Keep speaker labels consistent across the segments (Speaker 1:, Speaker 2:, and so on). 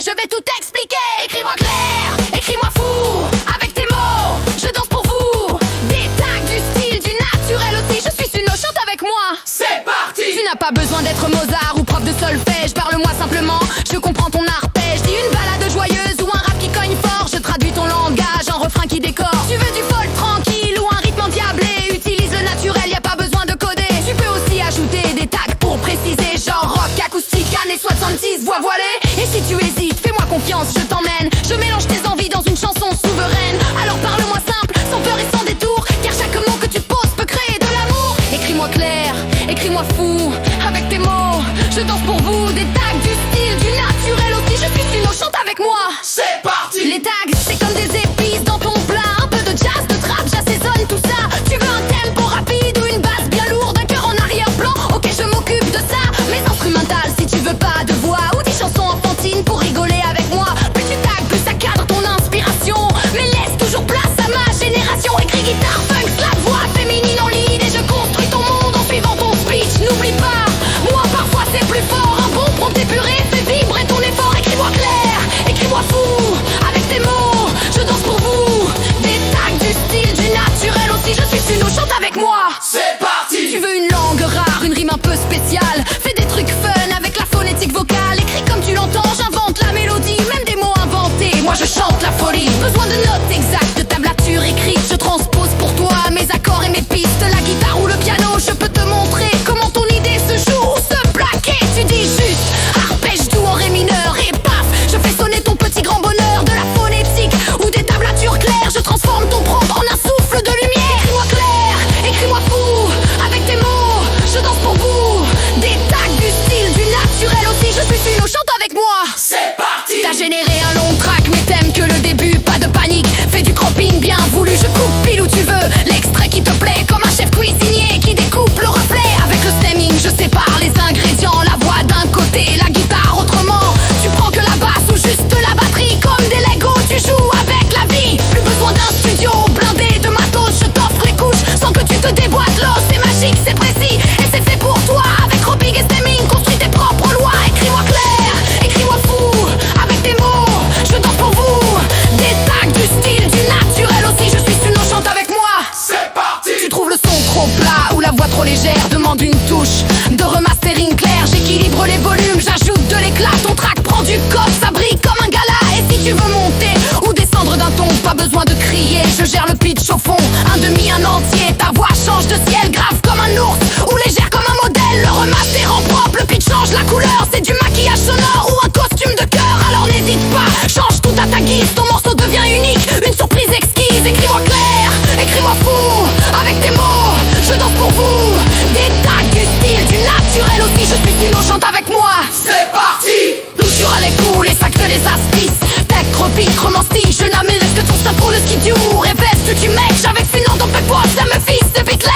Speaker 1: je vais tout expliquer. Écris-moi clair, écris-moi fou. Avec tes mots, je danse pour vous. Des tags, du style, du naturel aussi. Je suis une chante avec moi.
Speaker 2: C'est parti.
Speaker 1: Tu n'as pas besoin d'être Mozart ou prof de solfège. Parle-moi simplement, je comprends ton arpège. Dis une balade joyeuse ou un rap qui cogne fort. Je traduis ton langage en refrain qui décore. Tu veux du folk tranquille ou un rythme endiablé? Utilise le naturel, y a pas besoin de coder. Tu peux aussi ajouter des tags pour préciser, genre rock, acoustique, années 70, voix voilée. Et si tu hésites, fais-moi confiance, je t'emmène. Je mélange tes envies dans une chanson souveraine. Alors parle-moi simple, sans peur et sans détour, car chaque mot que tu poses peut créer de l'amour. Écris-moi clair, écris-moi fou. Avec tes mots, je danse pour vous. Des tags, du style, du naturel aussi. Je suis une chante avec moi.
Speaker 2: C'est parti.
Speaker 1: Les tags, c'est comme des épices dans ton plat. Un peu de jazz, de trap, j'assaisonne tout ça. Tu veux un tempo rapide ou une basse bien lourde, un cœur en arrière-plan? Ok, je m'occupe de ça. Mais instrumental si tu veux pas de voix, ou des chansons enfantines pour rigoler avec moi. Plus tu tags, plus ça cadre ton inspiration. Mais laisse toujours place à ma génération. Écris guitare, funk, slap, voix féminine en lead. Et je construis ton monde en suivant ton speech. N'oublie pas, moi parfois c'est plus fort. Un bon prompt épuré fait vibrer ton effort. Écris-moi clair, écris-moi fou. Avec tes mots, je danse pour vous. Des tags, du style, du naturel aussi. Je suis une chante avec moi.
Speaker 2: C'est parti.
Speaker 1: Tu veux une langue rare, une rime un peu spéciale? Fais des trucs fun avec la phonétique vocale. Écris comme tu l'entends, j'invente la mélodie. Même des mots inventés, moi je chante la folie. Besoin de notes exactes, de tablature écrite. Je transpose pour toi mes accords et mes pistes. La guitare ou le piano, je peux te montrer comment ton idée se joue ou se plaquer. Tu dis juste arpège doux en ré mineur. Et paf, je fais sonner ton petit grand bonheur. De la phonétique ou des tablatures claires, je transforme ton prompt en un souffle de lumière. Écris-moi clair, écris-moi fou. Avec tes mots, je danse pour vous. Des tags, du style, du naturel aussi. Je suis une chante avec moi.
Speaker 2: C'est parti.
Speaker 1: T'as généré un long track, mais t'aimes que le début, pas de panique. Fais du cramping bien voulu, je coupe pile où tu veux. L'extrait qui te plaît, comme un chef cuisinier qui découpe le reflet. Avec le stemming, je sépare les ingrédients. La voix d'un côté, la guitare autrement. Tu prends que la basse ou juste la batterie. Comme des Legos, tu joues avec la vie. Plus besoin d'un studio blindé de matos. Je t'offre les couches sans que tu te déboîtes l'os. C'est magique, c'est précis et c'est fait pour toi. Avec Robig et stemming, construis tes propres lois. Écris-moi clair, écris-moi fou. Avec tes mots, je danse pour vous. Des tags, du style, du naturel aussi. Je suis une chante avec moi.
Speaker 2: C'est parti.
Speaker 1: Tu trouves le son trop plat ou la voix trop légère? Demande une touche de remastering clair. J'équilibre les volumes, j'ajoute de l'éclat. Ton track prend du coffre, ça brille comme un gala. Et si tu veux monter ou descendre d'un ton, pas besoin de crier, je gère le pitch au fond. Un demi, un entier, ta voix change de ciel. Grave comme un ours ou légère comme un modèle. Le remaster en propre, le pitch change la couleur. C'est du maquillage sonore ou un costume de cœur. Alors n'hésite pas, change tout à ta guise. Ton morceau devient unique, une surprise exquise. Écris-moi clair, écris-moi fou. Avec tes mots, je danse pour vous. Des tags, du style, du naturel aussi. Je suis une chante avec moi.
Speaker 2: C'est parti.
Speaker 1: Toujours à l'écoute, les sacs de les aspices. Tech, tropique, romantique, je n'amène que ton stop pour le ski du rêvesse que tu mèches. Avec Finland, on fait quoi? Ça me fils de Bitletch.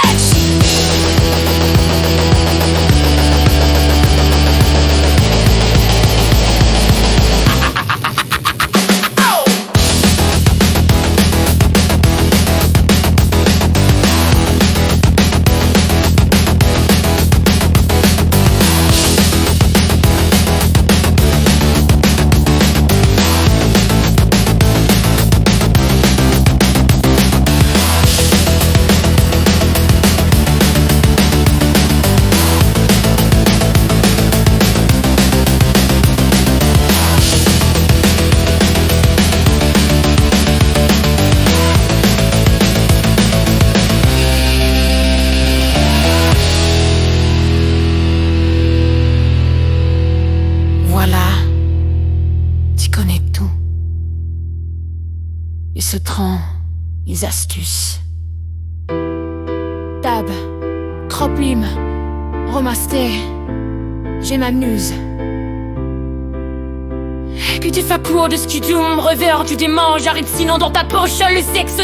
Speaker 1: Voilà, tu connais tout. Et ce tran, les astuces. Tab, cropim, remaster, je m'amuse.
Speaker 3: Puis tu fais cours de skidum, revers, tu démanges, j'arrive sinon dans ta poche, le sexe.